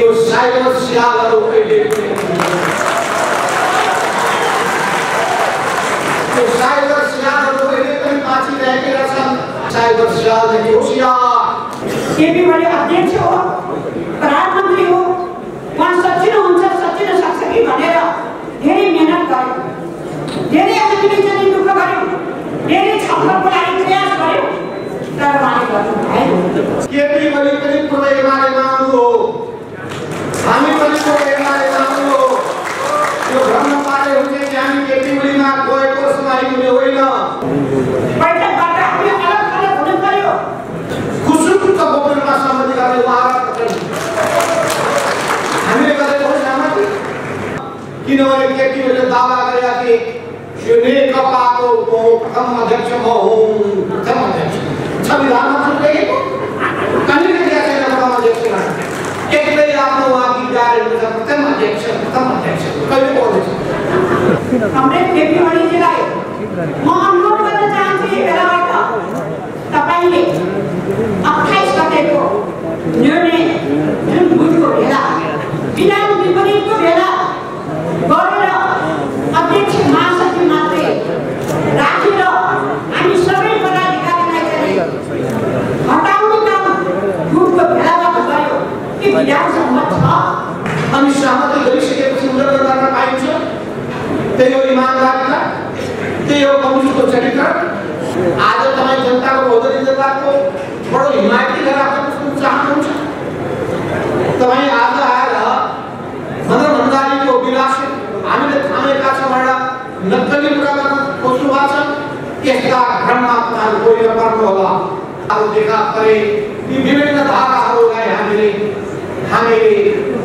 Cyber स्यालहरू अहिले cyber स्यालहरू अहिले पनि बाँचिरहेका छन्। साइबर स्यालदेखि होसियार केपी ओली अध्यक्ष हो, प्रधानमन्त्री हो, उहाँ सच्चिनु हुन्छ, सच्चिनु सक्छ कि भनेर धेरै मेहनत गर्यो, धेरै अलिकति दुःख गर्यो, धेरै छलफलको लागि प्रयास गर्यो, तर उहाँले गर्नु भएन। केपी ओली पनि पूर्व एमालेमा आउनु हो, हामी पनि पूर्व एमालेमा आउनु हो। यो भ्रम पाले हुन्छ कि हामी केपी ओलीमा गएको समाई हुने होइन। बैठकबाट हामीले अलग अलग हुनु पर्यो। खुसुक्क बोकेरमा सम्बन्धी गर्ने उहाँहरू हामीले गरेको हो सहमति। किनभने केपी ओलीले दावा गरेका थिए यो नेकपाको प्रथम अध्यक्ष म हुँ, प्रथम अध्यक्ष। संविधानमा लेखेको कहिले लेखेका छैन प्रथम अध्यक्ष। एक्लै आफ्नो उहाँ विद्यालय प्रथम अध्यक्ष कहिले बोल्दैछ। हमरे केपी ओलीजीलाई म अनुरोध गर्न चाहन्छु यो बेलाबाट तपाईले 28 गतेको निर्णय जुन भुटको भेला विधान विपरीतको भेला गरेर अध्यक्ष महासचिव मात्रै राखेर हामी सबै पदाधिकारीलाई चाहिँ हटाउने काम भुटको भेलाबाट गर्यो कि विधान सम्मत छ। हामी सहमति गरिसकेपछि उल्लङ्घन गर्न पाइन्छ। त्यही हो इमानदारीता, त्यही हो कम्युनिस्टको चरित्र। आज तपाईँ जनताको बहुदलीय जनताको बडो हिमायती गरेर आफ्नो चाहनुहुन्छ। तपाईँ आज आएर मनोरञ्जनको विलास हामीले थामेका छौँ भनेर नक्कली कुरा गर्न खोज्नु भएको छ। यस्ता भ्रममा तपाईँहरू गएर पर्नु होला। अब देखा परे यी विभिन्न धाराहरूलाई हामीले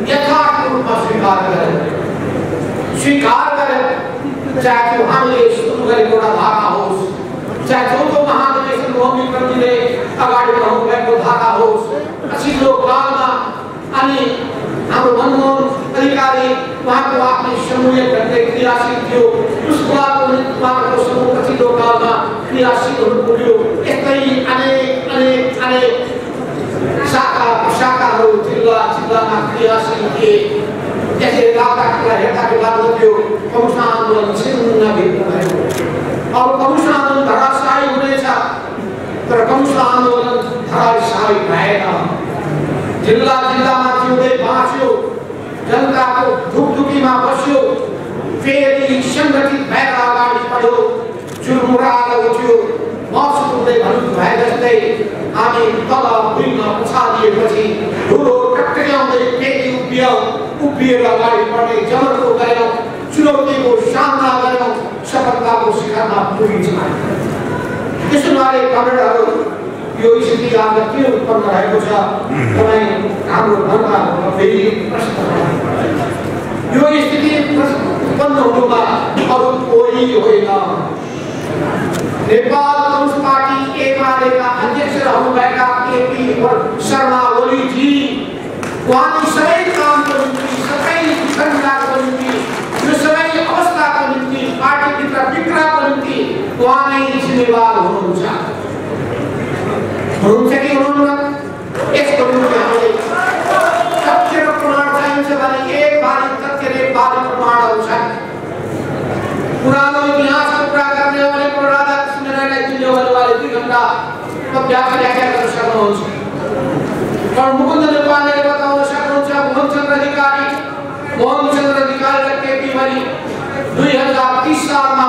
यथार्थ रूपमा स्वीकार गरेर चाहे त्यो हामीले सुरु गरेको एउटा धारा होस्, चाहे जो महाधिवेशन भूमि प्रतिले अगाडि बढाउनु भएको धारा होस्, पछिल्लो कालमा अनि हाम्रो मनमोहन अधिकारी उहाँको आफ्नै समूह घटने क्रियाशील थियो, उहाँको समूह पछिल्लो कालमा क्रियाशील हुनु पुग्यो। यस्तै अनेक शाखा प्रशाखाहरू जिल्लामा क्रियाशील थिए। त्यसले रातालाई हेर्दाखेरि लाग्दथ्यो कम्युनिस्ट आन्दोलन छिन्न भिन्न भयो। अब कम्युनिस्ट आन्दोलन धराशायी हुनेछ, तर कम्युनिस्ट आन्दोलन धराशायी भएन। जिल्लामा जिउँदै बाँच्यो, जनताको धुकधुकीमा बस्यो, फेरि सङ्गठित भएर अगाडि बढ्यो, चुरमुराएर उठ्यो। मसुदले भन्नु भए जस्तै हामी तल भुइँमा पछाडिएपछि धुलो टक्टक्याउँदै फेरि उभिएर अगाडि बढ्ने जमर्को गऱ्यौँ, चुनौतीको सामना गऱ्यौँ, सफलताको शिखरमा पुगिन्छौँ। त्यसैले कमरेडहरू यो स्थिति आज किन उत्पन्न रहेको छ तपाईँ हाम्रो मनमा फेरि प्रश्न। यो स्थिति उत्पन्न हुनुमा अरू कोही होइन, नेपाल कम्युनिस्ट पार्टी एमालेका अध्यक्ष रहनुभएका केपी शर्मा ओलीजी उहाँले सबै कामको निम्ति, सबै विखण्डताको निम्ति, यो सबै अवस्थाको निम्ति, पार्टीभित्र विग्रहको निम्ति उहाँ नै जिम्मेवार हुनुहुन्छ कि हुनुहुन्न? यसको निम्ति हामीले तथ्य र प्रमाण चाहिन्छ भने एक बारी तथ्य र एक बारी प्रमाण आउँछ। पुरानो इतिहासको कुरा गर्ने हो भने राधाकृष्ण राईले वाले 2 घण्टा व्याख्या गर्न सक्नुहुन्छ। और मुकुन्द नेपालले बताउन सक्नुहुन्छ मोहनचन्द्र अधिकारी र केपी ओली 2030 सालमा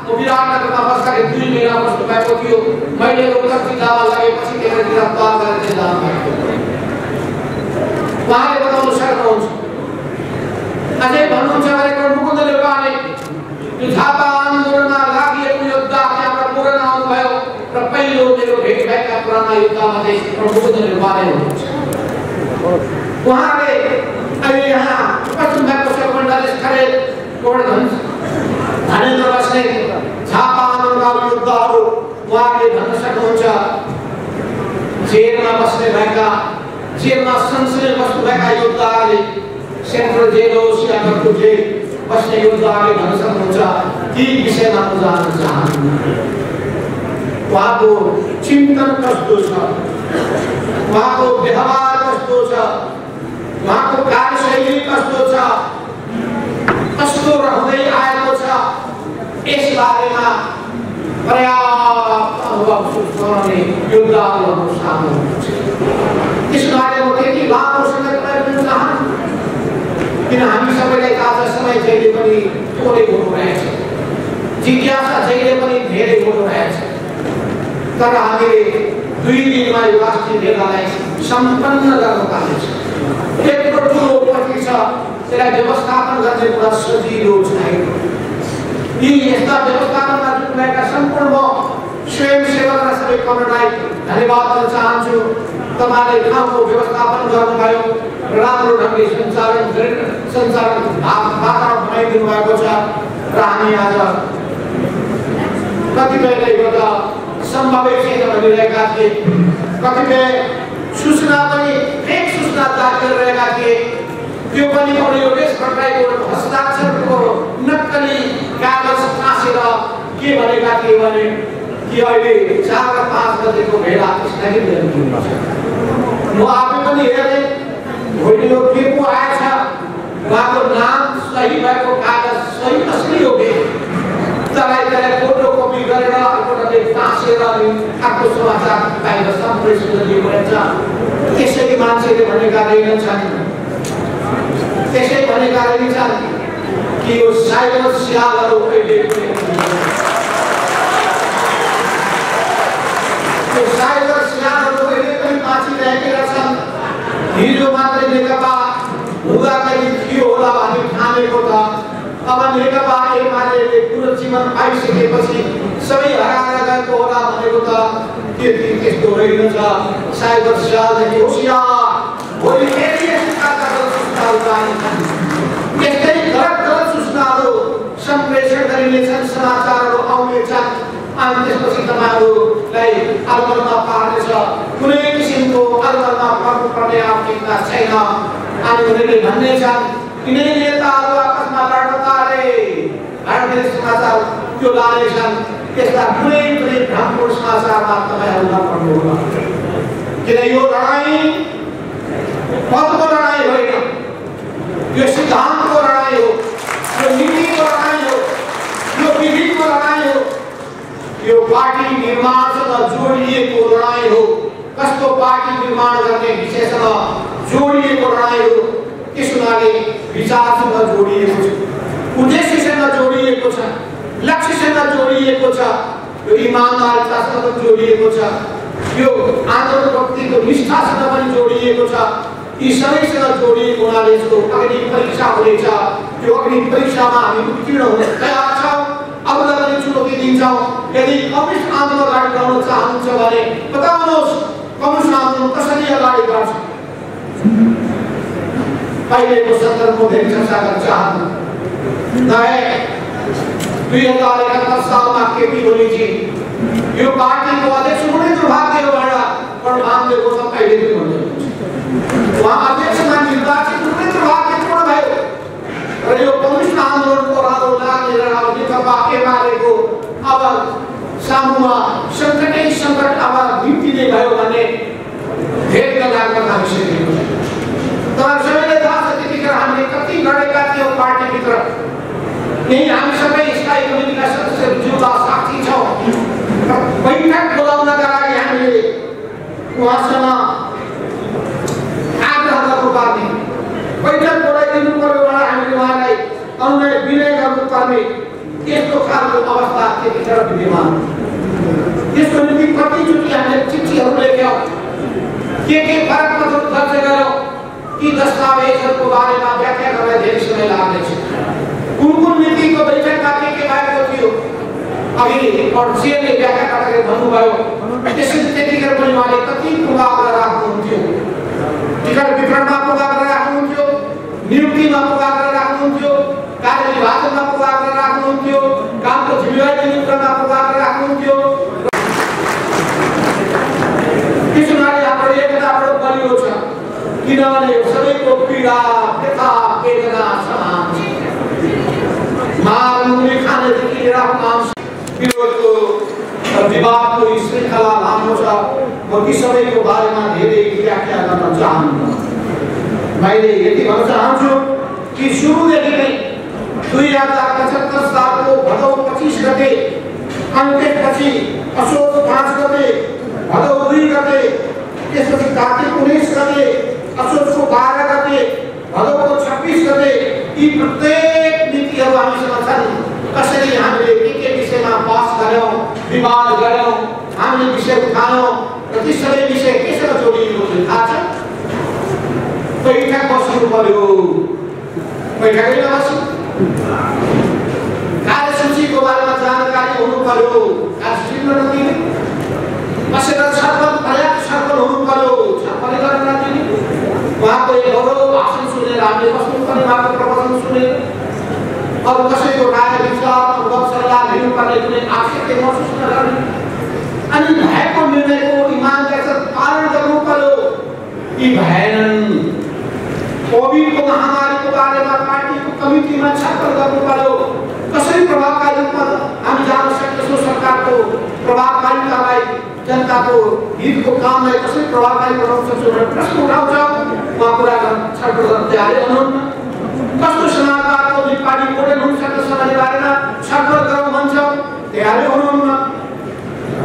विराटनगरमा बस्दाखेरि 2 महिना बस्नु भएको थियो। मैले उत्तर जिल्लामा लगेपछि त्यसलाई गिरफ्तार गरेर जेलमा राखेको। उहाँले बताउन सक्नुहुन्छ। अझै भन्नुहुन्छ भने मुकुन्द नेपालले यो झापा आन्दोलनमा लागिएको योद्धा त्यहाँबाट पुरानो आउनुभयो र पहिलो मेरो भेट भएका पुराना योद्धामा चाहिँ मुकुन्द नेपालले हुनुहुन्छ। उहाँले अहिले यहाँ पश्चिम भएको सबभन्दा खरेल धनेन्द्र बस्नेत झापा आन्दोलनका योद्धाहरू उहाँले भन्न सक्नुहुन्छ। जेलमा बस्ने भएका, जेलमा संसदले बस्नुभएका योद्धाहरूले सेन्ट्रल जेल होस् या अर्को जेल बस्ने योद्धाहरूले भन्न सक्नुहुन्छ ती विषयमा म जान्न चाहन्छु। उहाँको चिन्तन कस्तो छ, उहाँको व्यवहार कस्तो छ, उहाँको योद्धाहरूको सामु हुन्छ। त्यसबारे म त्यति लामोसँग गर्न चाहन्छु किन हामी सबैलाई आज समय जहिले पनि थोरै हुनु रहेछ, जिज्ञासा जहिले पनि धेरै हुनु रहेछ। तर हामीले 2 दिनमा यो राष्ट्रिय मेलालाई सम्पन्न गर्नुपर्नेछ। त्यत्रो ठुलो उपलब्धि छ, त्यसलाई व्यवस्थापन गर्ने कुरा सजिलो छैन। यी यस्ता व्यवस्थापनमा जुटेका सम्पूर्ण स्वयंसेवक र सबै कमरेडलाई धन्यवाद दिन चाहन्छु। तपाईले ठाउँको व्यवस्थापन गर्नुभयो, राम्रो ढङ्गले सञ्चालन वातावरण बनाइदिनु भएको छ र हामी आज कतिपयले एउटा सम्भवै छैन भनिरहेका थिए, कतिपय सूचना पनि फेक सूचना जारी गरिरहेका थिए। त्यो पनि योगेश भट्टराईको हस्ताक्षरको नक्कली कागज टाँसेर के भनेका थिए भने कि अहिले 4 र 5 बजेको भेला स्थगित गरिदिनुपर्छ। म आफै पनि हेरेँ, होइन यो के पो आएछ, उहाँको नाम सही भएको कागज सही असली हो कि त्यसलाई फोटोकपी गरेर अर्कोले टाँसेर अर्को समाचार बाहिर सम्प्रेषण गरिएको रहेछ। त्यसैले मान्छेले भनेका रहेनछन्, त्यसै भनेका रहेनछन् कि यो साइबर स्यालहरू अहिले साइबर स्यालहरू अहिले पनि बाँचिरहेका छन्। हिजो मात्रै नेकपा हुँदाखेरि थियो होला भन्ने ठानेको त अब नेकपा एमाले पुरो जीवन पाइसकेपछि सबै हराएर गएको होला भनेको त त्यस्तो रहेनछ। साइबर स्यालदेखि होसियार, भोलि फेरि यस्ता यस्तै गलत सूचनाहरू सम्प्रेषण गरिनेछन्, समाचारहरू आउनेछन् अनि त्यसपछि तपाईँहरूलाई अलमलमा पार्नेछ। कुनै किसिमको अलमलमा पर्नुपर्ने आवश्यकता छैन। अनि उनीहरूले भन्नेछन् यिनै नेताहरू आपसमा लड्न तारे भन्ने समाचार त्यो लानेछन्। त्यस्ता कुनै पनि भ्रमपूर्ण समाचारमा तपाईँहरू नपढ्नु होला, किन यो लडाईँ पदको लडाईँ होइन, यो सिद्धान्तको लडाईँ हो, यो नीतिको लडाईँ हो, यो विधिको लडाईँ हो, यो पार्टी निर्माणसँग जोडिएको लडाईँ हो। कस्तो पार्टी निर्माण गर्ने विषयसँग जोडिएको लडाईँ हो, त्यसुनाले विचारसँग जोडिएको छ, उद्देश्यसँग जोडिएको छ, लक्ष्यसँग जोडिएको छ, यो इमानदारितासँग जोडिएको छ, यो आन्दोलन प्रगतिको निष्ठासँग पनि जोडिएको छ। यी सबैसँग जोडिएको हुनाले यसको अग्नि परीक्षा हुनेछ। त्यो अग्नि परीक्षामा हामी उत्तीर्ण हुन तयार छौँ। अरूलाई पनि चुनौती दिन्छौँ। यदि कम्युनिस्ट आन्दोलन अगाडि बढाउन चाहनुहुन्छ भने बताउनुहोस् कम्युनिस्ट आन्दोलन कसरी अगाडि बढ्छ। पहिलेको सन्दर्भको धेरै चर्चा गर्न चाहन्छु। 2071 सालमा केपी ओलीजी यो पार्टीको अध्यक्ष हुने दुर्भाग्य हो भनेर मान्दैको त अहिले पनि भन्नुहुन्छ। उहाँ अध्यक्षमा निर्वाचित हुने दुर्भाग्यपूर्ण भयो र यो कम्युनिस्ट आन्दोलनको रातो लागेर अब नेकपा एमालेको अब सामुमा सङ्कटै सङ्कट अब निम्तिने भयो भने धेरै लाग्न थालिसकेको छ। तर सबैलाई थाहा छ त्यतिखेर हामीले कति लडेका थियौँ पार्टीभित्र। यही हामी सबै स्थायी कमिटीका सदस्यहरू जिउदा साक्षी छौँ। बैठक बोलाउनका लागि हामीले उहाँसँग आग्रह गर्नुपर्ने, बैठक बोलाइदिनु पर्यो भनेर हामीले उहाँलाई अनुनय विनय गर्नुपर्ने यस्तो खालको अवस्था त्यतिखेर विद्यमान। यसको निम्ति कतिचोटि हामीले चिठीहरू लेख्यौँ, के फरक मतलब दर्ज गऱ्यौँ, ती दस्तावेजहरूको बारेमा व्याख्या गर्न धेरै समय लाग्नेछ। कुन नीतिको बैठकमा के भएको थियो अघि अध्यक्षले व्याख्या गरेर भन्नुभयो। त्यसैले त्यतिखेर पनि उहाँले कति पूर्वाग्रह राख्नुहुन्थ्यो, टिकट वितरणमा पूर्वाग्रह राख्नुहुन्थ्यो, नियुक्तिमा पूर्वाग्रह राख्नुहुन्थ्यो, कार्य विभाजनमा पूर्वाग्रह राख्नुहुन्थ्यो, कामको जिम्मेवारी नियुक्तिमा पूर्वाग्रह राख्नुहुन्थ्यो। त्यसैले हाम्रो एकता बडो बलियो छ, किनभने सबैको पीडा व्यथा वेदना समान छ। मामुली खानेदेखि लिएर विरोधको विवादको श्रृङ्खला लामो छ। म ती सबैको बारेमा धेरै व्याख्या गर्न चाहन्न। मैले यति भन्न चाहन्छु कि सुरुदेखि नै 2075 सालको भदौ 25 गते अनि त्यसपछि असोज 5 गते भदौ 2 गते, त्यसपछि कार्तिक 19 गते, असोजको 12 गते, भदौको 26 गते यी प्रत्येक नीतिहरू हामीसँग छन्। कसरी हामीले के विषयमा पास गर्यौं, विवाद गर्यौं, हामीले विषय उठायौं र ती सबै विषय केसँग जोडिएको छ थाहा छ? बैठक बस्नु पर्यो, बैठकै नबस्नु। कार्यसूचीको बारेमा जानकारी हुनु पर्यो, कार्यसूची नदिने। बसेर छलफल, पर्याप्त छलफल हुनु पर्यो, छलफल गर्न नदिने। उहाँको एक गौरव भाषण सुनेर हामीले बस्नु पर्ने, उहाँको प्रवचन सुनेर अरू कसैको राय विचार अनुभव सल्लाह लिनुपर्ने कुनै आवश्यकता महसुस नगर्ने। अनि भएको निर्णयको इमानदार पालन गर्नु पर्यो। यी भएनन्। कोभिडको महामारीको बारेमा पार्टीको कमिटीमा छलफल गर्नु पर्यो। कसरी प्रभावकारी रूपमा हामी जान सक्छौँ, सरकारको प्रभावकारितालाई, जनताको हितको कामलाई कसरी प्रभावकारी बनाउन सक्छौँ भनेर प्रश्न उठाउँछ। उहाँ कुरा छलफल गर्न तयारै हुनुहुन्न। कस्तो समाजवादको पार्टी मोडेल हुन सक्छ भन्ने बारेमा छलफल गरौँ भन्छ, तयारै हुनुहुन्न।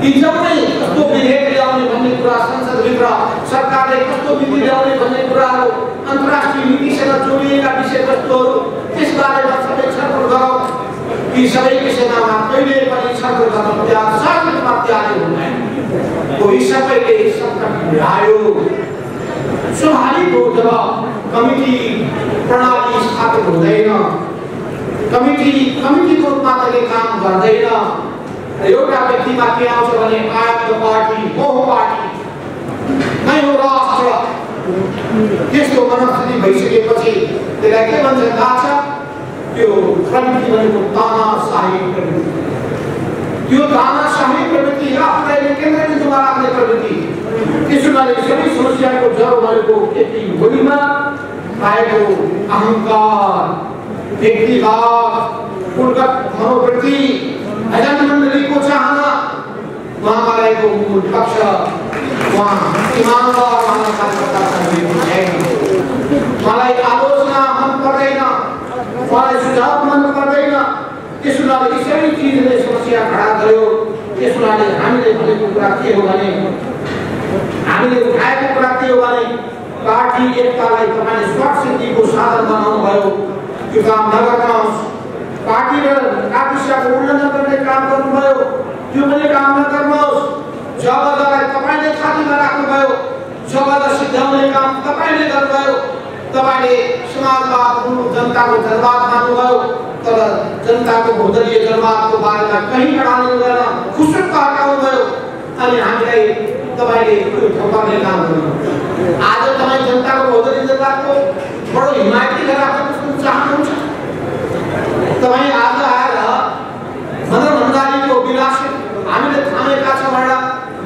यी जम्मै कस्तो विधेयक ल्याउने भन्ने कुरा, संसदभित्र सरकारले कस्तो नीति ल्याउने भन्ने कुराहरू, अन्तर्राष्ट्रिय नीतिसँग जोडिएका विषयवस्तुहरू, त्यसबारेमा सबै छलफल गरौँ। यी सबै विषयमा कहिले पनि छलफल गर्न तयार हुँदैन। कोही सबैले सङ्कट ल्यायो। स्वाभाविक हो जब कमिटी प्रणाली स्थापित हुँदैन, कमिटीको रूपमा तले काम गर्दैन, एउटा व्यक्तिमा के आउँछ भने आई एम द पार्टी, मोह पार्टी, नै हो राष्ट्र। त्यस्तो मनस्थिति भइसकेपछि त्यसलाई के भन्छ थाहा छ? त्यो प्रवृत्ति भनेको तानाशाही प्रवृत्ति। त्यो तानाशाही प्रवृत्ति आफूलाई केन्द्रबिन्दुमा राख्ने प्रवृत्ति। त्यसोले सबै समस्याको जरो भनेको यति भोलिमा आएको अहङ्कार, व्यक्तिवाद, उर्गत मनोवृत्ति, भजन मण्डलीको चाहना, उहाँमा रहेको मूल पक्ष, उहाँ इमानदार कार्यकर्ता छैन। मलाई आलोचना मन पर्दैन, मलाई सुझाव मन पर्दैन। त्यसोले यसरी चिजले समस्या खडा गर्यो। त्यसोले हामीले भनेको कुरा के हो भने, हामीले उठाएको कुरा के हो भने पार्टी एकतालाई तपाईले स्वार्थ सिद्धिको साधन बनाउनु भयो। त्यो काम नगर्नुहोस्। पार्टी र आदर्शको उल्लङ्घन गर्ने काम गर्नुभयो, त्यो पनि काम नगर्नुहोस्। जगतलाई तपाईले छातीमा राख्नुभयो, जगत सिद्धाउने काम तपाईले गर्नुभयो। तपाईले समाजवाद, जनताको जनवाद मान्नुभयो, तर जनताको बहुदलीय जनवादको बारेमा कहीँ अडाल्नु हुँदैन, खुसुक्क हटाउनुभयो। अनि हामीलाई तपाईले त्यो ठोक्काउने काम गर्नु। आज तपाईँ जनताको बहुदलीय जनवादको बडो हिमायती राख्न चाहनुहुन्छ। तपाईँ आज आएर मनोरञ्जनको विलास हामीले थामेका छौँ भनेर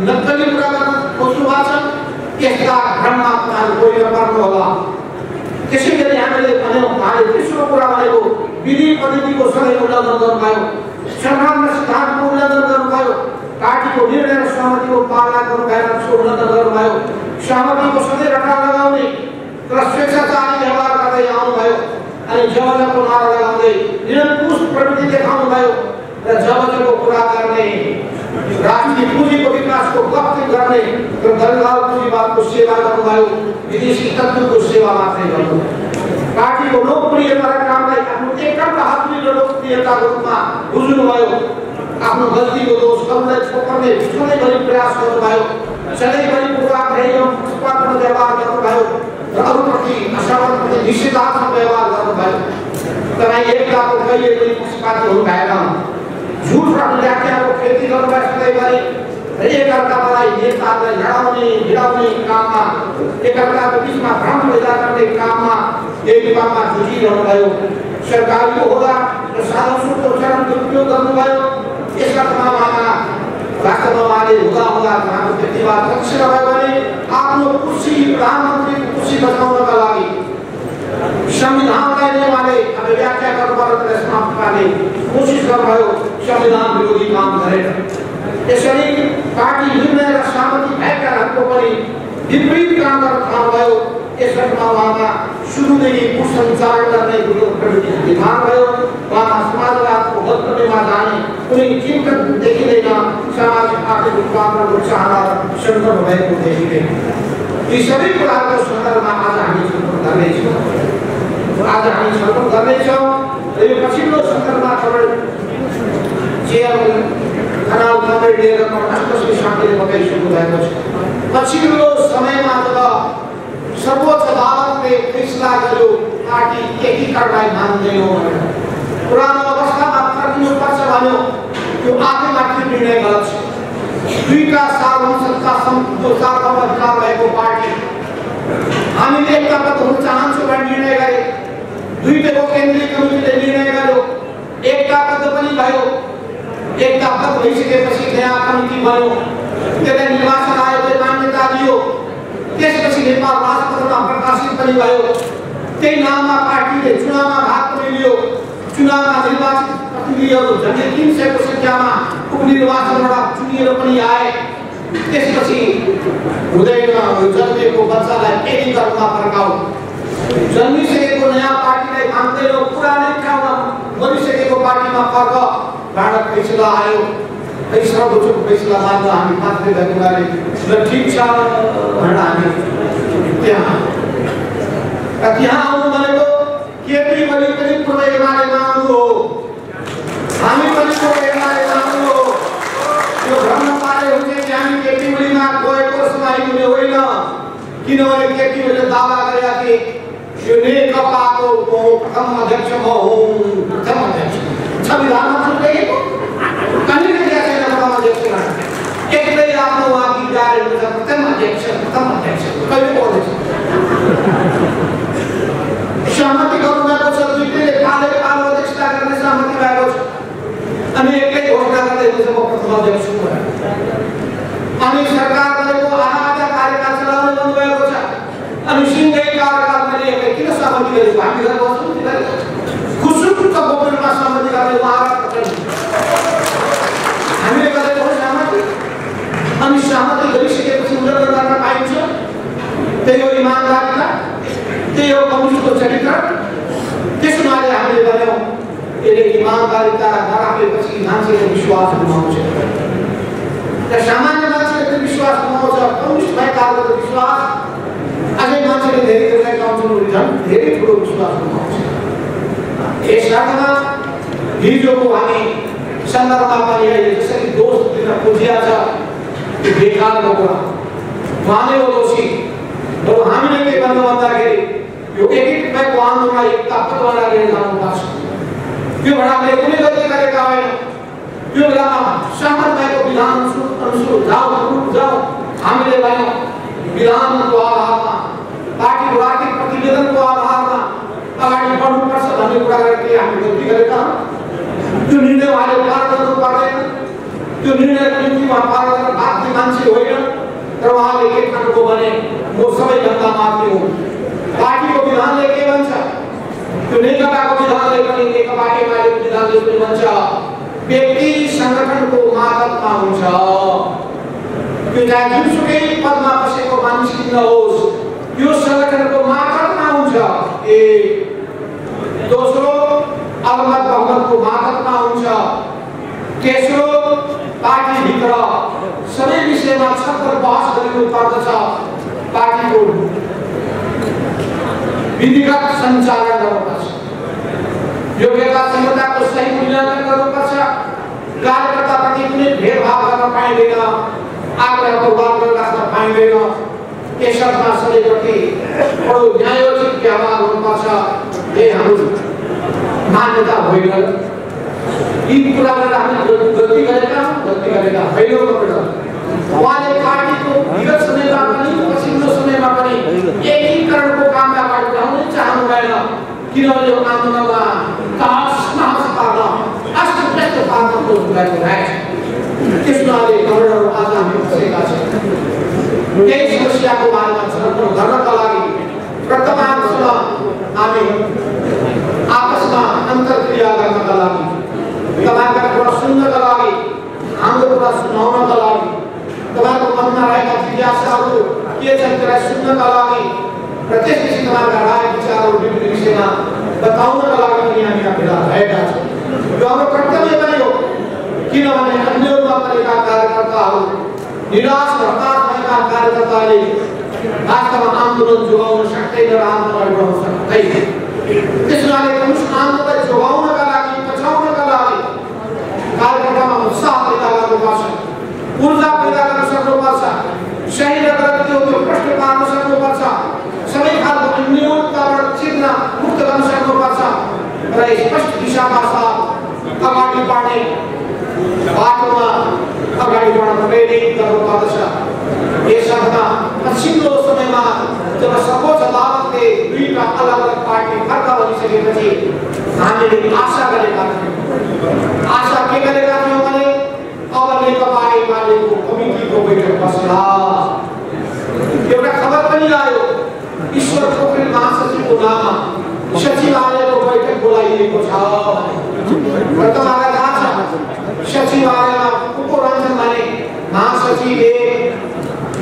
नक्कली कुरा गर्न खोज्नु भएको छ। यस्ता भ्रममा तपाईँहरू गएर पर्नु होला। त्यसै गरी हामीले भन्यौँ, उहाँले तेस्रो कुरा भनेको विधि पद्धतिको सधैँ उल्लङ्घन गर्नुभयो, संविधान र सिद्धान्तको उल्लङ्घन गर्नुभयो, पार्टीको निर्णय र सहमतिको पालना गर्नु भएर उल्लङ्घन गर्नुभयो, सहमतिको सधैँ रटा लगाउने र स्वेच्छाचारी व्यवहार गर्दै आउनुभयो। अनि जबरजको नारा लगाउँदै निरङ्कुश प्रवृत्ति देखाउनुभयो र जबरजको कुरा गर्ने, राष्ट्रिय पुँजीको विकासको गफ गर्ने र दलगाल पुँजीवादको सेवा गर्नुभयो, विदेशी तत्त्वको सेवा मात्रै गर्नुभयो। पार्टीको लोकप्रियता र कामलाई आफ्नो एकल हातले लोकप्रियताको रूपमा बुझ्नुभयो। आफ्नो गल्तीको दोष अरूलाई ठोक्ने सधैँभरि प्रयास गर्नुभयो, सधैँभरि पूर्वाग्रही एवं पक्षपातपूर्ण व्यवहार गर्नुभयो र अरूप्रति असमर्पण निषेधात्मक व्यवहार गर्नुभयो। तपाईँ एकताको कहिले पनि पक्षपाती हुनु भएन। झुट र व्याख्याको खेती गर्नुभयो सधैँभरि र एकअर्कालाई नेताहरूलाई लडाउने भिडाउने काममा, एकअर्काको बिचमा भ्रम पैदा गर्ने काममा, यही काममा जुझिरहनु भयो। सरकारको होदा र साधनको चरम दुरुपयोग गर्नुभयो। यसका समाधानमा वास्तवमा उहाँले हुँदा उहाँको व्यक्तिवाद पक्ष भयो भने आफ्नो कुर्सी, प्रधानमन्त्रीको कुर्सी बचाउनका लागि संविधानलाई नै उहाँले अब व्याख्या गर्नुपर्ने समाप्त पार्ने कोसिस गर्नुभयो, संविधान विरोधी काम गरेर। यसरी पार्टी निर्णय र सहमति भएकाहरूको पनि विपरीत काम गर्न थाल्नुभयो। यसमा उहाँमा सुरुदेखि कुसञ्चार गर्ने प्रवृत्ति निर्माण भयो। उहाँमा समाजवादको वक्तव्यमा जाने कुनै चिन्ता देखिँदैन, सामाजिक आर्थिक उत्पादनको चाहना सङ्कट भएको देखिँदैन। यी सबै कुराहरूको सन्दर्भमा आज हामी छलफल गर्नेछौँ। आज हामी छलफल गर्नेछौँ र यो पछिल्लो सन्दर्भमा तपाईँ चेयरम्यान खनाल तपाईँ लिएर राष्ट्रपति शान्तिले बताइसक्नु भएको छ। पछिल्लो समयमा जब सर्वोच्च अदालतले फैसला गर्यो पार्टी एकीकरणलाई मान्दैन भनेर, पुरानो अवस्थामा फर्किनुपर्छ भन्यो, त्यो आफैमाथि निर्णय गलत छ। दुईटा सार्वभौम सत्ता सार्वभौम अधिकार भएको पार्टी हामीले एकताबद्ध हुन चाहन्छौँ भन्ने निर्णय गरे, दुईटैको केन्द्रीय कमिटीले निर्णय गर्यो, एकताबद्ध पनि भयो। एकताबद्ध भइसकेपछि नयाँ कमिटी बन्यो, त्यसलाई निर्वाचन आयोगले मान्यता दियो, त्यसपछि नेपाल राजपत्रमा प्रकाशित पनि भयो। त्यही नाममा पार्टीले चुनावमा भाग पनि लियो, चुनावमा निर्वाचित प्रतिनिधिहरू झन्डै 300 को संख्यामा उपनिर्वाचनबाट चुनिएर पनि आए। त्यसपछि हुँदैन जन्मेको बच्चालाई एकीकरणमा फर्काऊ, जन्मिसकेको नयाँ पार्टीलाई मान्दैनौ, पुरानै ठाउँमा मरिसकेको पार्टीमा फर्क भनेर फैसला आयो। सर्वोच्चको फैसला मान्न हामी बाध्य भएकोले ल ठिक छ भनेर हामी त्यहाँ आउनु भनेको केपी ओली पनि पूर्व एमालेमा आउनु हो, हामी पनि पूर्व एमालेमा आउनु हो। यो भ्रम नपारे हुन्छ कि हामी केपी ओलीमा गएको समाई हुने होइन, किनभने केपी ओलीले दावा गरेका थिए यो नेकपाको प्रथम अध्यक्ष म हुँ, प्रथम अध्यक्ष संविधानमा लेखेको कहिले लेखेका छैन प्रथम अध्यक्ष एक्लै आफ्नो उहाँ गीत गाएर प्रथम अध्यक्ष कहिले बोल्दैछ। सहमति गर्नुभएको छ, दुईटैले कालो अध्यक्षता गर्ने सहमति भएको छ, अनि एक्लै घोषणा गर्दै हुन्छ म प्रथम अध्यक्ष हुँ। अनि सरकार गरेको आधा कार्यकाल चलाउने भन्नुभएको छ, अनि सिंहै कार्यकाल मैले एक्लै किन सहमति गरेको हामी घर बस्छौँ खुसुक्क गोबरमा सहमति गर्ने उहाँहरू हामीले गरेको हो सहमति। अनि सहमति गरिसकेपछि उल्लङ्घन गर्न पाइन्छ, त्यही हो इमानदारिता, त्यही हो कम्युनिस्टको चरित्र। त्यस हुनाले हामीले भन्यौँ यसले इमानदारिता नराखेपछि मान्छेले विश्वास गुमाउँछ र सामान्य मान्छेले विश्वास गुमाउँछ, कम्युनिस्ट भएकाहरूको विश्वास अझै मान्छेले धेरै धेरै ठुलो विश्वास गुमाउँछ। यस अर्थमा हिजोको हामी सन्दर्भमा पनि जसरी दोष दिन खोजिया छ त्यो बेकारको कुरा, उहाँले हो दोषी। र हामीले के भन्नु भन्दाखेरि यो एकीकृत भएको आन्दोलनलाई एकताबद्ध बनाएर लिएर जानुपर्छ। त्यो बेला हामीले कुनै गल्ती गरेका होइन, त्यो बेलामा सहमत भएको विधान अनुसार जाऊ हामीले भन्यौँ विधानको आधारमा पार्टीको आर्थिक प्रतिवेदनको आधारमा अगाडि बढ्नुपर्छ भन्ने कुरा गरेर हामीले गल्ती गरेका हौँ। त्यो निर्णय उहाँले पालन गर्नु पर्दैन, त्यो निर्णयको निम्ति उहाँ पालन गर्न बाध्य मान्छे होइन। र उहाँले के ठान्नुभयो भने म सबैभन्दा माथि हुँ, पार्टीको विधानले के भन्छ, त्यो नेकपाको विधानले पनि नेकपा एमालेको विधानले पनि भन्छ व्यक्ति सङ्गठनको मातहतमा हुन्छ, त्यो चाहे जुनसुकै पदमा बसेको मानिस किन होस् यो सङ्गठनको मातहतमा हुन्छ। दोस्रो अलमत बहुमतको मातहतमा हुन्छ। तेस्रो पार्टीभित्र सबै विषयमा छलफल बहस गरिनु पर्दछ, पार्टीको विधिगत सञ्चालन गर्नुपर्छ, योग्यता क्षमताको सही मूल्याङ्कन गर्नुपर्छ, कार्यकर्ताप्रति कुनै भेदभाव गर्न पाइँदैन, आग्रहपूर्वक राख्न पाइँदैन। यसमा सबैप्रति बडो न्यायोचित व्यवहार हुनुपर्छ, यही हाम्रो मान्यता होइन। यी कुराहरू हामीले गल्ती गरेका होइनौँ। उहाँले पार्टीको विगत समयमा पनि पछिल्लो समयमा पनि एकीकरणको काममा अगाडि बढाउनै चाहनु भएन, किनभने यो आन्दोलनमा तहस नहस पार्न अस्तव्यस्त पार्न खोज्नुभएको रहेछ। त्यस हुनाले कमरेडहरू आज हामी बसेका छौँ त्यही समस्याको बारेमा छलफल गर्नका लागि वर्तमानसँग हामी आपसमा अन्तर्क्रिया गर्नका लागि, तपाईँका कुरा सुन्नका लागि, हाम्रो कुरा सुनाउनका लागि, तपाईँको मनमा रहेका जिज्ञासाहरू के छन् त्यसलाई सुन्नका लागि र त्यसपछि तपाईँका राय विचारहरू विभिन्न विषयमा बताउनका लागि पनि हामी यहाँ भेला भएका छौँ। यो हाम्रो कर्तव्य पनि हो। किनभने अन्यमा परेका कार्यकर्ताहरू निराश हताश भएका कार्यकर्ताले वास्तवमा आन्दोलन जोगाउन सक्दैन र आन्दोलन बढाउन सक्दैन। त्यसैले कम्युनिस्ट आन्दोलनलाई जोगाउनका लागि बचाउनका लागि कार्यकर्तामा उत्साह पैदा गर्नुपर्छ, ऊर्जा पैदा गर्न सक्नुपर्छ, सही र गलतको त्यो प्रश्न पार्न सक्नुपर्छ, सबै खालको अन्योन्यताबाट चिन्ह मुक्त गर्न सक्नुपर्छ र स्पष्ट दिशाका साथ अगाडि बढ्ने बाटोमा अगाडि बढ्न प्रेरित गर्नुपर्दछ। यसमा पछिल्लो समयमा जब सर्वोच्च अदालतले दुईटा अलग अलग पार्टी फर्का भनिसकेपछि हामीले आशा गरेका थियौँ। आशा के गरेका थियौँ भने अब नेकपा एमालेको कमिटीको बैठक बस्ला। एउटा खबर पनि आयो, ईश्वर पोखरेल महासचिवको नाममा सचिवालयको बैठक बोलाइएको छ। र तपाईँलाई थाहा छ सचिवालयमा को रहन्छन् भने महासचिव एक,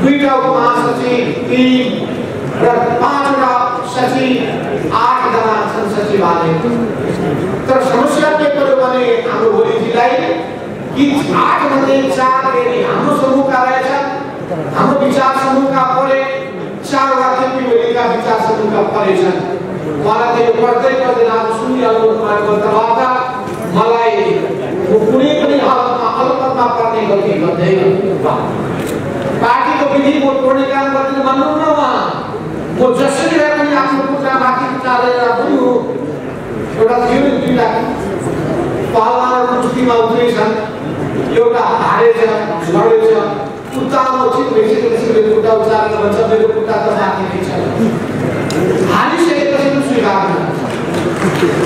दुईटा उपमहासचिव तीन र पाँचवटा सचिव, 8 जना छन् सचिवालय। तर समस्या के पर्यो भने हाम्रो भोलिजीलाई कि 8 मध्ये 4 फेरि हाम्रो समूहका रहेछन्, हाम्रो विचार समूहका परे 4वटा केपी विचार समूहका परेछन्। मलाई त्यो पढ्दै पढ्दैन आज सुनिहाल्नु भएको वार्ता मलाई कुनै पनि हालतमा अलपतमा पर्ने गल्ती गर्दैन। पार्टीको विधि म तोड्ने काम गर्दिन भन्नु न उहाँ। म जसरी भए पनि आफ्नो खुट्टा माथि चालेर बुझ्नु। एउटा थियो नि दुईटा पहलवानहरू कुस्तीमा उत्रिन्छन्, एउटा हारेछ लडेछ, उत्तानो उचित भइसकेपछि खुट्टा उचालेर भन्छ मेरो खुट्टा त माथि छ। हारिसकेपछि पनि स्वीकार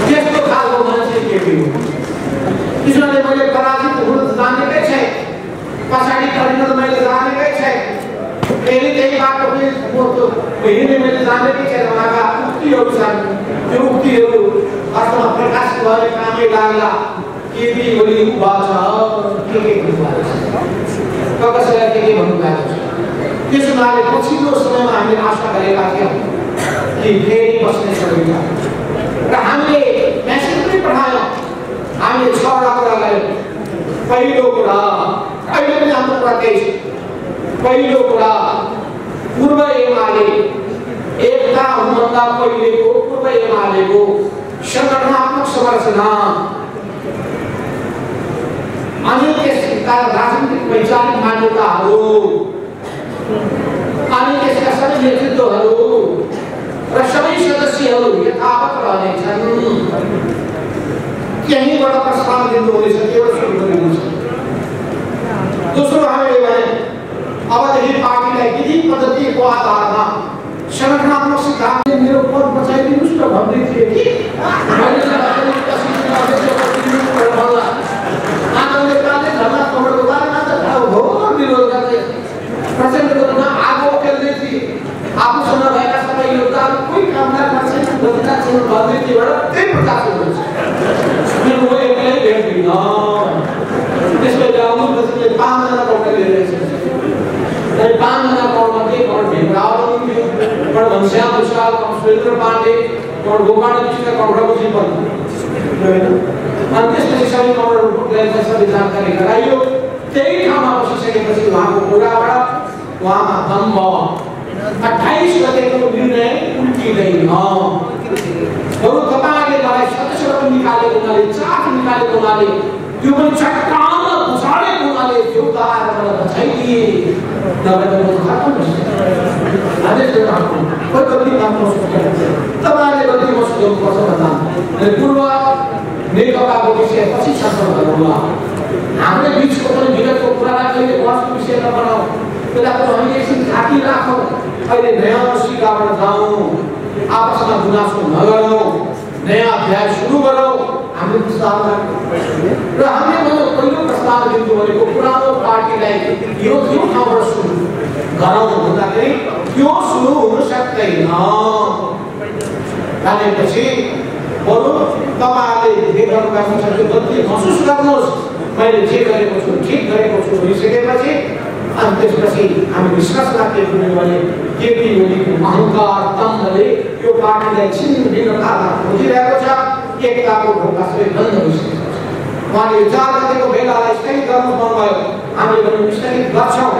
त्यस्तो खालको मान्छे केपी हो। त्यसैले मैले पराजित हुन जानेकै छैन, पछाडि परिणत मैले जानेकै छैन, फेरि त्यही बाटो हिँड्ने मैले जानेकै छैन। उहाँका उक्तिहरू छन्, त्यो उक्तिहरू वास्तवमा प्रकाश गर्ने कामै लाग्ला। केपी भोलि उभा छ, के भन्नुभएको छ, कसैलाई के भन्नुभएको छ। त्यसो हुनाले पछिल्लो समयमा हामीले आशा गरेका थियौँ कि फेरि बस्ने सकिन्छ र हामीले मेसेज पनि पठायौँ। हामीले 6वटा कुरा गर्यौँ। पहिलो कुरा अहिले पनि हाम्रो कुरा त्यही छ। पहिलो कुरा पूर्व एमाले एकता हुनुभन्दा पहिलेको पूर्व एमालेको संगठनात्मक संरचना अनि त्यसका राजनीतिक वैचारिक मान्यताहरू अनि त्यसका सबै नेतृत्वहरू र सबै सदस्यहरू यथावत रहनेछन्। यहीँबाट प्रस्ताव दिनु हुनेछ, केवल सुरु गरिनुहुन्छ। दोस्रो हामीले भने अबदेखि पार्टीलाई विधि पद्धतिको आधारमा संगठनात्मक सिद्धान्त मेरो पद बचाइदिनुहोस् न भन्दै थिए कि आन्दोलनकाले धर्ना तोडेको बारेमा त घोर विरोध गर्दै प्रचण्डको आगो खेल्दै थिए। आफूसँग भएका सबै योगदान कोही कामदार मान्छे भन्दै थिएबाट त्यही प्रकाश हुन्छ। मेरो म एक्लै भेट्दिनँ। त्यसपछि आउनुपछि 5 जना डक्टर लिएर 5 जना कौडमध्ये कौड भीमराव हुनुहुन्थ्यो, कौड घनश्याम विशाल, कौड सुरेन्द्र पाण्डे, कौड गोपाल विष्ट, कौड रघुजी पनि। अनि त्यसपछि सबै कौडहरूलाई सबै जानकारी गराइयो। त्यही ठाउँमा बसिसकेपछि उहाँको कुराबाट उहाँमा दम्भ 28 गतेको निर्णय उल्टिँदैन। बरु तपाईँले मलाई सदस्यहरू निकालेको हुनाले, चार्ज निकालेको हुनाले, त्यो पनि चट्टानमा घुसाडेको हुनाले त्यो दाएर मलाई बचाइदिए। नभए त म खत्तम कोही गल्ती गर्न सक्दैन। तपाईँले गल्ती मस्याउनुपर्छ भन्दा पूर्व नेकपाको विषय पछि छलफल गरौँला। हाम्रो बिचको पनि विगतको कुरालाई कहिले बहसको विषय नबनाऊ। त्यसलाई पनि हामीले एकछिन थाकी राखौँ। अहिले नयाँ सिकाबाट जाउँ, आपसमा गुनासो नगरौँ, नयाँ अध्याय सुरु गरौँ। हामीले प्रस्ताव र हामीले पहिलो प्रस्ताव दिनु भनेको पुरानो पार्टीलाई यो ठाउँबाट सुरु गरौँ भन्दाखेरि त्यो सुरु हुन सक्दैन। भनेपछि बरु तपाईँहरूले जे गर्नुभएको छ त्यो गल्ती महसुस गर्नुहोस्। मैले जे गरेको छु ठिक गरेको छु भनिसकेपछि अनि त्यसपछि हामी विश्वास राखेको भने केपी ओलीको अहङ्कार दम्भले यो पार्टीलाई छिन्न भिन्नतामा खोजिरहेको छ। एकताको ढोका सबै बन्द भइसकेको छ। उहाँले 4 गतेको भेलालाई स्थगित गर्नु भन्नुभयो। हामीले भन्यौं स्थगित गर्छौं।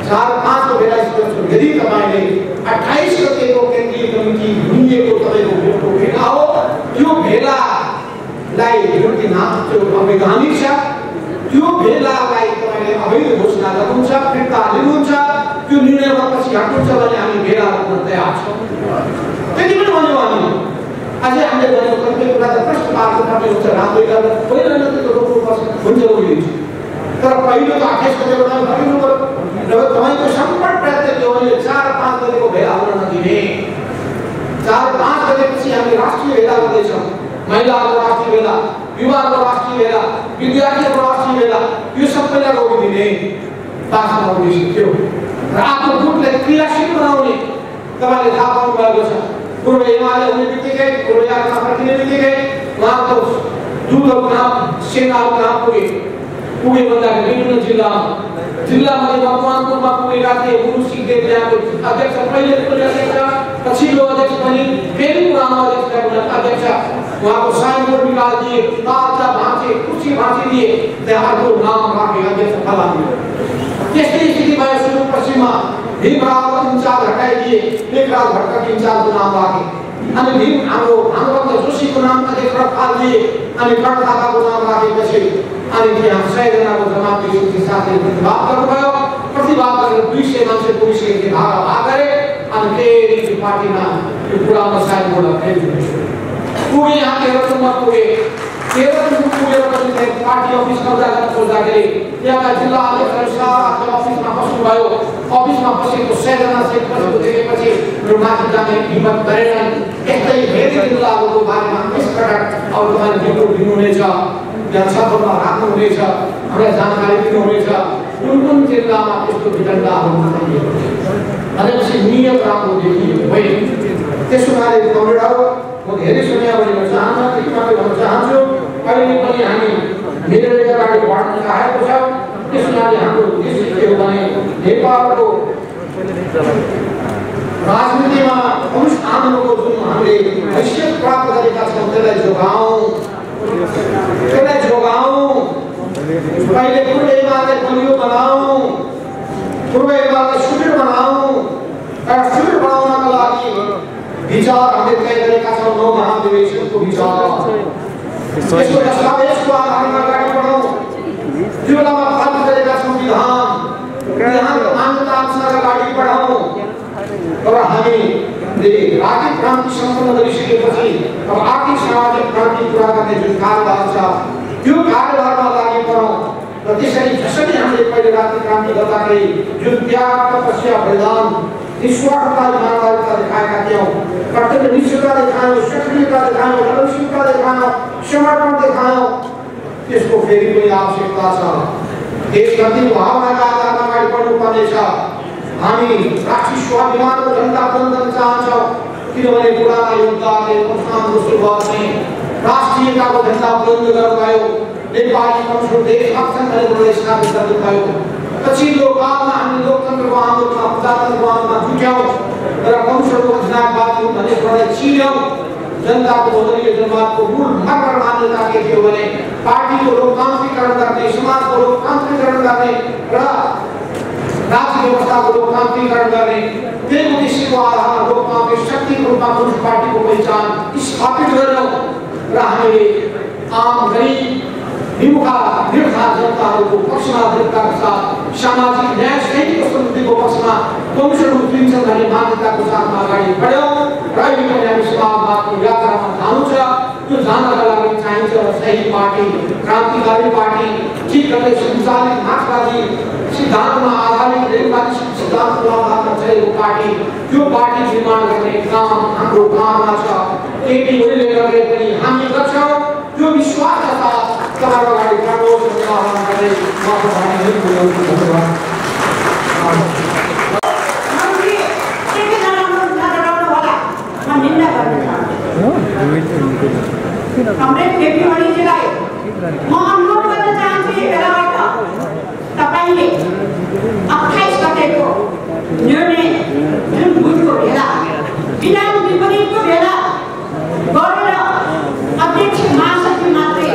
4-5 को भेला स्थगित यदि तपाईले 28 गतेको केन्द्रीय कमिटी भनिएको तपाईको भेला हो, त्यो भेलालाई जुन नाम त्यो अवैधानिक छ, त्यो भेलालाई तपाईले अवैध घोषणा गर्नुहुन्छ, फिर्ता लिनुहुन्छ, त्यो निर्णयमा पछि हट्नुहुन्छ भने हामी भेला गर्न तयार छौं। त्यति पनि भन्यौं हामी। अझै हामीले भन्यौं कतिपय कुरा त प्रश्न पार्नु पर्ने हुन्छ, राम्रै गरेर पहिलो न त रोक्नुपर्छ हुन्छ उहिले। तर पहिलो त 28 गतेको नाम गरिनु पर्यो। र तपाईको सम्पूर्ण प्रयत्न के हो भने 4-5 गतेको भेला हुन नदिने। 4-5 गतेपछि हामी राष्ट्रिय भेला गर्दैछौँ। महिलाहरूको राष्ट्रिय भेला, युवाहरूको राष्ट्रिय भेला, विद्यार्थीहरूको राष्ट्रिय भेला, यो सबैलाई रोकिदिने वास्तवमा उद्देश्य थियो। र आफ्नो गुटलाई क्रियाशील बनाउने तपाईले थाहा पाउनु भएको छ। पूर्व हिमालय हुने बित्तिकै, पूर्व यात्रा फर्किने बित्तिकै उहाँको दूतहरूको नाम, सेनाहरूको नाम पुगे भन्दाखेरि विभिन्न जिल्लामध्ये मकवानपुरमा पुगेका थिए। गुरु सिंहदेव त्यहाँको अध्यक्ष, पहिले पनि अध्यक्ष, पछिल्लो अध्यक्ष पनि, फेरि पुरानो अध्यक्ष उहाँको साइनबोर्ड निकालिदिए, ताजा भाँचे, कुर्सी भाँचिदिए, त्यहाँ अर्को नाम राखे अध्यक्ष फलानु। त्यस्तै स्थिति भयो सुदूरपश्चिममा। भीमराव इन्चार्ज हटाइदिए, लेखराज भट्टराई इन्चार्जको नाम राखे। अनि भानुभक्त जोशीको नाम अध्यक्ष फालिदिए, अनि कर्ण थापाको नाम राखेपछि अनि त्यहाँ 100 जनाको जमातले साथै प्रतिवाद गर्नुभयो। प्रतिवाद गरेर 200 मान्छे पुलिसले भाग गरे। अनि फेरि पार्टीमा यो पुरानो साइनबोर्ड पुगे। यहाँ 13 नम्बर पुगे। 13 नम्बर पुगेर पनि पार्टी अफिस कब्जा गर्न खोज्दाखेरि त्यहाँका जिल्ला अध्यक्षहरू सारा अफिसमा बस्नुभयो। अफिसमा बसेको 100 जना सहित बसेको देखेपछि माथि जाने हिम्मत गरेनन्। यस्तै धेरै जिल्लाहरूको बारेमा यसप्रकार अब तपाईले रिपोर्ट दिनुहुनेछ, यहाँ छलफलमा राख्नुहुनेछ, हामीलाई जानकारी दिनुहुनेछ कुन जिल्लामा त्यस्तो विडम्बनाहरू नभइएको छ भनेपछि नियत राम्रो देखिएको होइन। त्यसो भए कमरेडहरू, म धेरै समय अगाडि भन्न चाहन्छु अहिले पनि हामी मिलेर अगाडि बढ्न चाहेको छ। त्यसैले हाम्रो उद्देश्य के हो भने नेपालको राजनीतिमा अनुष्ठानहरूको जुन हामीले हैसियत प्राप्त गरेका छौँ त्यसलाई जोगाउँ। पहिले पूर्व हिमालय बलियो बनाऊ, पूर्व हिमालय सुदृढ बनाऊ। र सुदृढ बनाउनका लागि विचार हामीले तय गरेका छौँ 9 महाधिवेशनको विचार। यसको दस्तावेजको आधारमा अगाडि बढौँ। त्यो बेलामा पारित गरेका छौँ विधानको मान्यता अनुसार अगाडि बढौँ। तर हामीले आर्थिक क्रान्ति सम्पन्न गरिसकेपछि अब आर्थिक सामाजिक क्रान्ति पुरा गर्ने जुन कार्यभार छ त्यो कार्यभारमा लागि परौँ। र त्यसरी जसरी हामीले पहिले आर्थिक क्रान्ति गर्दाखेरि जुन त्याग, तपस्या, बलिदान, निस्वार्थता, इमानदारीता देखाएका थियौँ, कर्तव्य निष्ठता देखायौँ, सक्रियता देखायौँ, लक्ष्यता देखायौँ, समर्पण देखायौँ, त्यसको फेरि पनि आवश्यकता छ। देशभक्ति भावनाका आधारमा अगाडि बढ्नुपर्नेछ। हामी राष्ट्रिय स्वाभिमानको झण्डा बुलन्द गर्न चाहन्छौँ किनभने पुराना योद्धाले संस्थानको सुरुवातमै राष्ट्रियताको झण्डा बुलन्द गर्नुभयो। नेपाली कम्युनिस्ट देश अक्षम भनेर स्थापित गर्नुभयो। पछिल्लो कालमा हामी लोकतन्त्रको आन्दोलनमा, प्रजातन्त्रको आन्दोलनमा जुट्यौँ र कम्युनिस्टको अधिनायकवाद भन्ने कुरालाई चिन्यौँ। जनताको बहुदलीय जनवादको मूल मर्म मान्यता के थियो भने पार्टीको लोकतान्त्रिकरण गर्ने, समाजको लोकतान्त्रिकरण गर्ने र राज्य व्यवस्थाको लोकतान्त्रिकरण गर्ने, त्यही उद्देश्यको आधारमा लोकतान्त्रिक शक्तिको रूपमा कम्युनिस्ट पार्टीको पहिचान स्थापित गर्यौँ। र हामीले आम गरिब निर्धन जनताहरूको पक्षमा दृढताका साथ सामाजिक न्याय सहितको समृद्धिको पक्षमा कम्युनिस्ट उत्रिन्छन् भन्ने मान्यताको साथमा अगाडि बढ्यौँ। र अहिले पनि हामी समाजवादको यात्रामा जानु छ। त्यो जानका लागि चाहिन्छ सही पार्टी, क्रान्तिकारी पार्टी, ठिक गरी सञ्चालित मार्क्सवादी सिद्धान्तमा आधारित रेलवादी सिद्धान्तको आधारमा चलेको पार्टी, त्यो पार्टी निर्माण गर्ने काम हाम्रो काममा छ। केपी ओलीले गरे पनि हामी गर्छौँ। त्यो विश्वासका साथ तपाईहरु अगाडि बढ्नुहोस् भन्ने आह्वान गर्दै म आफ्नो भाषण बोलाउँछु। धन्यवाद। कमरेड केपी ओलीजीलाई म अनुरोध गर्न चाहन्छु यो बेलाबाट तपाईले 28 गतेको निर्णय जुन भुलको भेला, विधान विपरीतको भेला गरेर अध्यक्ष महासचिव मात्रै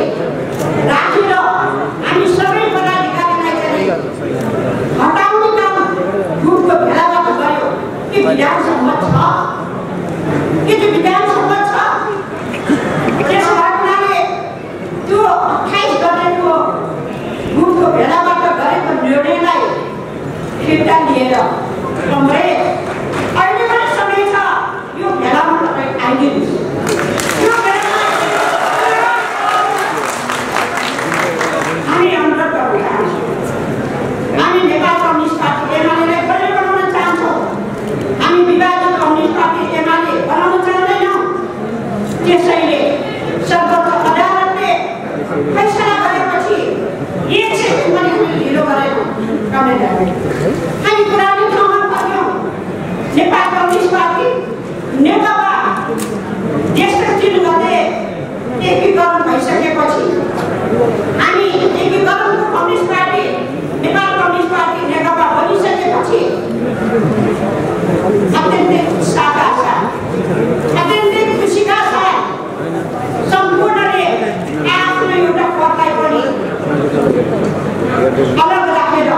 त्यसैले सर्वोच्च अदालतले फैसला गरेपछि एक सेकेन्ड पनि हामीले ढिलो गरेनौँ। हामी पुरानो ठाउँमा फर्क्यौँ। नेपाल कम्युनिस्ट पार्टी नेकपा देशको चिन्हले एकीकरण भइसकेपछि हामी एकीकरणको communist party Nepal communist party Nekapa बनिसकेपछि अत्यन्तै उत्साहका साथ अत्यन्तै खुसीका साथ सम्पूर्णले आफ्नो एउटा पदलाई पनि अलग राखेर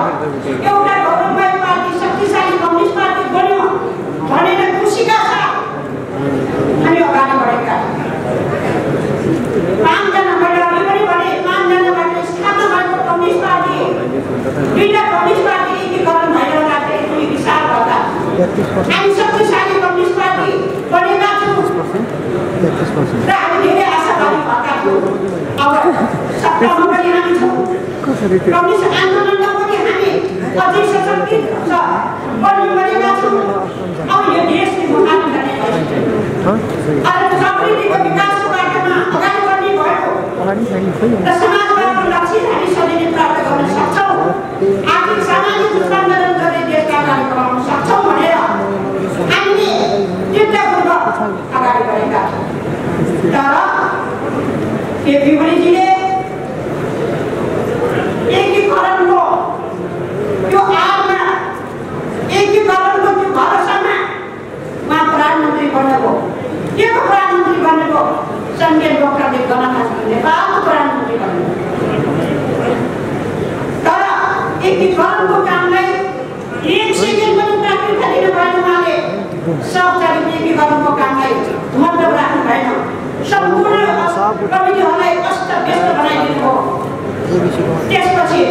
एउटा गौरवमय पार्टी शक्तिशाली कम्युनिस्ट पार्टी बन्यो भनेर खुसीका साथ हामी अगाडि बढेका। 5 जना मैले अघि पनि भने 5 जनाबाट स्थापना भएको कम्युनिस्ट पार्टी 2टा कम्युनिस्ट पार्टी एकीकरण भएर राखे दुई विशाल भएका हामी शक्तिशाली कम्युनिस्ट पार्टी बनेका छौँ र हामी धेरै आशावादी भएका छौँ। अब सत्तामा पनि हामी छौँ। कम्युनिस्ट आन्दोलनमा पनि हामी अझै सशक्तित छ बन्नु बनेका छौँ। अब यो देशले मुखामुख गर्ने अहिले समृद्धिको विकासको बाटोमा अगाडि बढ्ने भयो र समाजवादको लक्ष्य हामी सबैले प्राप्त गर्न सक्छौँ। आर्थिक सामाजिक उत्पादन गर्ने देशका अगाडि बढाउन सक्छौँ भनेर हामीले दृढतापूर्वक अगाडि बढेका छौँ। तर केपी ओलीजीले एकीकरणको त्यो आडमा एकीकरणको त्यो भरोसामा उहाँ प्रधानमन्त्री बन्नुभयो। के को प्रधानमन्त्री बन्नुभयो? सङ्घीय लोकतान्त्रिक गणतन्त्र नेपालको प्रधानमन्त्री बन्नुभयो। तर एकीकरणको कामलाई एक सेकेन्ड पनि प्राथमिकता दिनु भएन। उहाँले सौचालिक एकीकरणको कामलाई मतलब राख्नु भएन। सम्पूर्ण कमिटीहरूलाई अस्तव्यस्त बनाइदिनु भयो। त्यसपछि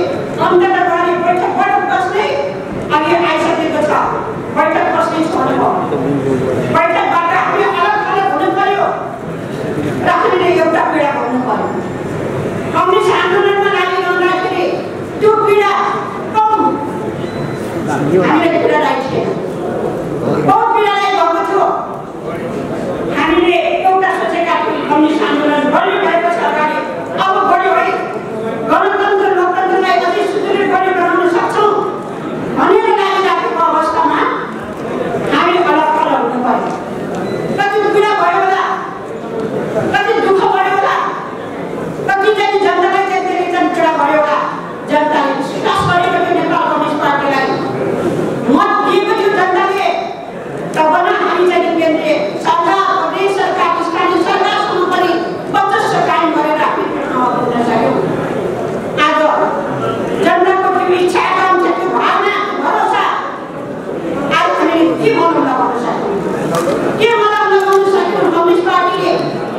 अन्तर्राष्ट्रिय बैठक बस्दै अघि आइसकेको छ। बैठक बस्ने भन्नुभयो। बैठकबाट हामी अलग अलग हुनु पर्यो र हामीले एउटा पीडा गर्नु पर्यो। कम्युनिस्ट आन्दोलनमा लागिरहँदाखेरि त्यो पीडा कम हामीले पीडालाई थिएन। बहुत पीडालाई भएको थियो। हामीले एउटा सोचेका थियौँ कम्युनिस्ट आन्दोलन बलियो भएको छ अगाडि अब बढ्यो है गणतन्त्र लोकतन्त्रलाई अझै सुदृढ बनाउन सक्छौँ भनेर लागिराखेको अवस्थामा हामी अलग अलग हुनु पर्यो। कति पीडा भयो होला, कति दुःख भयो होला, कति चाहिँ जनतालाई चाहिँ धेरै पीडा भयो होला। जनताले विश्वास गरेको थियो नेपाल कम्युनिस्ट पार्टीलाई, मत दिएको थियो जनताले। तब न हामी चाहिँ केन्द्रीय सरकार प्रदेश सरकार स्थानीय सरकारसँग पनि वर्चस्व कायम गरेर हामी चुनाव पुग्न सक्यौँ। आज जनताको त्यो इच्छा आकांक्षा त्यो भावना भरोसा आज हामीले के बनाउन लगाउन सक्यौँ? के बनाउन लगाउन सक्यौँ? कम्युनिस्ट पार्टीले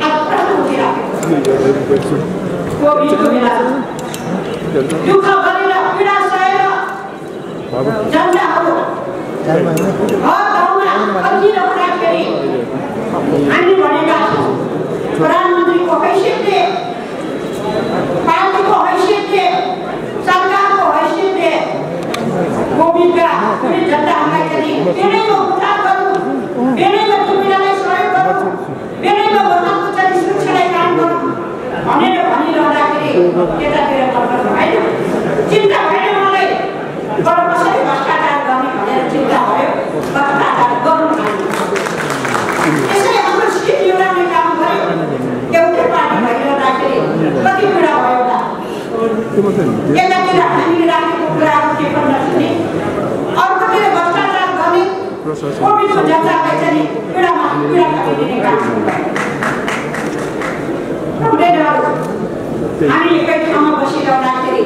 आज प्रश्न उठिराखेको छ। कोभिडको बेला दुःख गरेर पीडा सहेर जनताहरू घर गाउँमा फर्किरहँदाखेरि हामी भनेका छौँ प्रधानमन्त्रीको हैसियतले पार्टीको हैसियतले सरकारको हैसियतले कोभिडका पीडित जनताहरूलाई चाहिँ बेलैमा उपचार गरौँ, बेलैमा त्यो पीडालाई सहयोग गरौँ, बेलैमा उहाँको चाहिँ सुरक्षालाई काम गरौँ भनेर भनिरहँदाखेरि यतातिर तर्फ भएन। चिन्ता भएन मलाई तर कसरी भ्रष्टाचार गर्ने भनेर चिन्ता भयो। भ्रष्टाचार गर्नु यसरी हाम्रो सिट एउटाले काम गर्यो। एउटै पार्टी भइरहँदाखेरि कति पीडा भयो होला। यतातिर हामीले राखेको कुराहरू के पनि नसुने, अर्कोतिर भ्रष्टाचार गर्ने, कोभिडको जनतालाई चाहिँ पीडा खाइदिने काम हामी एकै ठाउँमा बसिरहँदाखेरि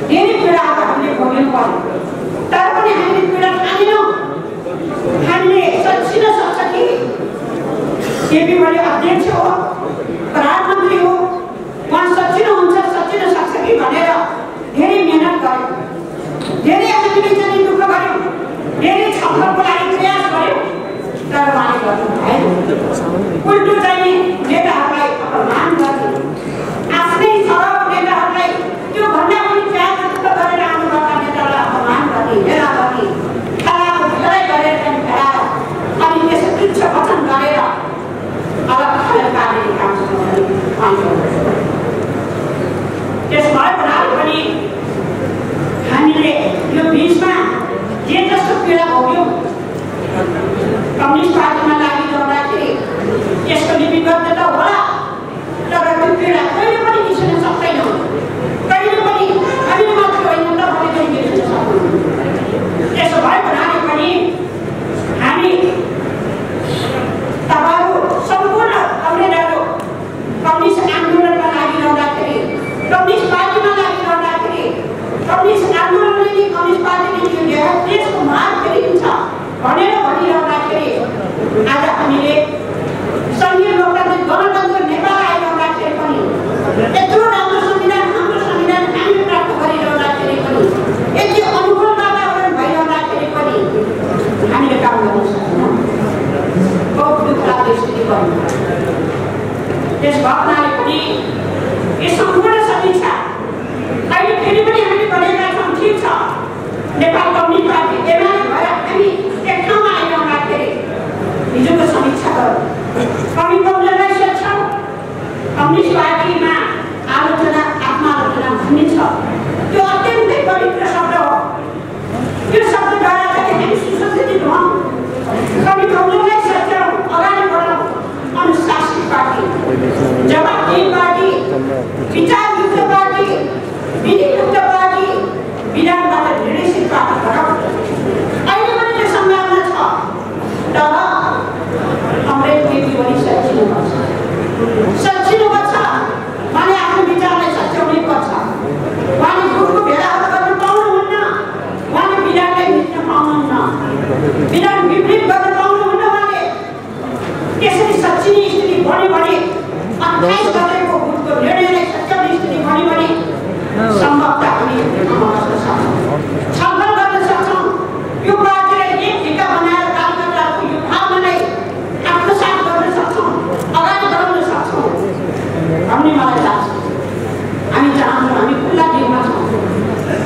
धेरै पीडाहरू हामीले भोग्नु पर्यो। तर पनि हामीले पीडा ठानेनौँ। हामीले सच्चिन सक्छ कि केपी ओली अध्यक्ष हो, प्रधानमन्त्री हो, उहाँ सच्चिन हुन्छ सच्चिन सक्छ कि भनेर धेरै मेहनत गर्यो, धेरै हामीले चाहिँ दुःख गर्यो, धेरै छलफलको लागि प्रयास गर्यो। तर उहाँले गर्नु भएन। उल्टो चाहिँ नेताहरूलाई अपमान गर्यो। आफ्नै सरल नेताहरूलाई त्योभन्दा पनि ज्यादा दुःख गरेर आउनुभएका नेताहरूलाई अपमान गर्ने, हेला गर्ने, खेलाको खेलाइ गरेर अनि त्यस तुच्छ वचन गरेर हामीले संघीय लोकतान्त्रिक गणतन्त्र नेपाल आइरहँदाखेरि पनि यत्रो राम्रो संविधान हाम्रो संविधान हामी प्राप्त गरिरहँदाखेरि पनि यति अनुकूल वातावरण भइरहँदाखेरि पनि हामीले काम गर्न सक्दैनौँ। बहुत दुःख लाग्दो स्थिति बन्यो। यस घटनाले पनि यो सम्पूर्ण समीक्षा अहिले फेरि पनि हामीले गरेका छौँ। ठिक छ, नेपाल कम्युनिस्ट पार्टी एमाले भएर हामी एक ठाउँमा आइरहँदाखेरि हिजोको समीक्षा गरौँ। कमी कमजोरलाई सोध्छौँ। कम्युनिस्ट पार्टीमा आलोचना आत्मालोचना भन्ने छ, त्यो अत्यन्तै पवित्र शब्द हो। यो शब्दद्वारा चाहिँ हामी सुसंगठित हौँ। कमी कमजोरलाई सोध्छौँ, अगाडि बढौँ। अनुशासित पार्टी, जवाबदेही पार्टी, विचारयुक्त पार्टी, विधियुक्त पार्टी, विधानबाट निर्देशित पार्टी बनाऊ। अहिले पनि त्यो सम्भावना छ, तर अमरेशजी पनि सच्चिनुपर्छ। सच्चिनुपर्छ भने आफ्नो विचारलाई सच्याउनै पर्छ। उहाँले झुटको भेलाहरू गर्न पाउनुहुन्न, उहाँले विधानलाई मिच्न पाउनुहुन्न, विधान विपरीत गर्न पाउनुहुन्न। उहाँले त्यसरी सच्चिने स्थिति बढ्यो भने 28 गतेको भोटको निर्णयलाई सच्याउने स्थिति बढ्यो भने सम्भवतः हामी छलफल गर्न सक्छौँ। यो पार्टीलाई एक ढिक्का बनाएर कार्यकर्ताहरूको यो भावनालाई आत्मसात गर्न सक्छौँ, अगाडि बढाउन सक्छौँ भन्ने मलाई लाग्छ। हामी चाहन्छौँ, हामी खुल्ला दिनमा छौँ।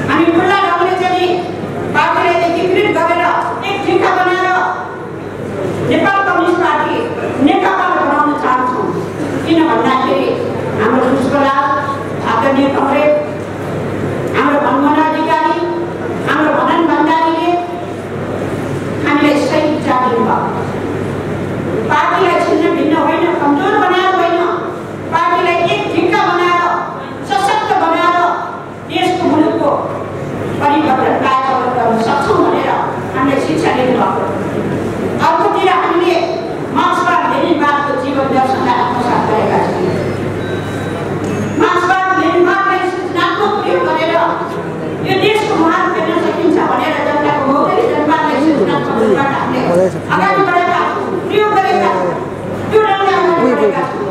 हामी खुल्ला ढङ्गले चाहिँ पार्टीलाई एकीकृत गरेर एक ढिक्का बनाएर नेपाल कम्युनिस्ट पार्टी नेकपालाई बनाउन चाहन्छौँ। किन भन्दाखेरि हाम्रो पुष्पलाल आदरणीय कमरेड, हाम्रो मनमोहन अधिकारी, हाम्रो मनन भण्डारीले हामीलाई सही विचार दिनुभयो। पार्टीलाई छिन्न भिन्न होइन, कमजोर बनाएर होइन, पार्टीलाई एक ढिक्का बनाएर सशक्त बनाएर देशको मुलुकको परिवर्तन कायम गर्न सक्छौँ भनेर हामीलाई शिक्षा दिनुभएको। अर्कोतिर हामीले मार्क्सवाद लेनिनवादको जीवन दर्शनलाई आत्मसात गरेका छौँ। मार्क्सवाद लेनिनवादलाई सूचनात्मक प्रयोग गरेर यो देशको महान गर्न सकिन्छ भनेर जनताको मौलिक जनतालाई सूचनात्मक रूपबाट हामीले अगाडि बढेका छौँ, प्रयोग गरेका छौँ। त्यो रङलाई अगाडि बढेका छौँ।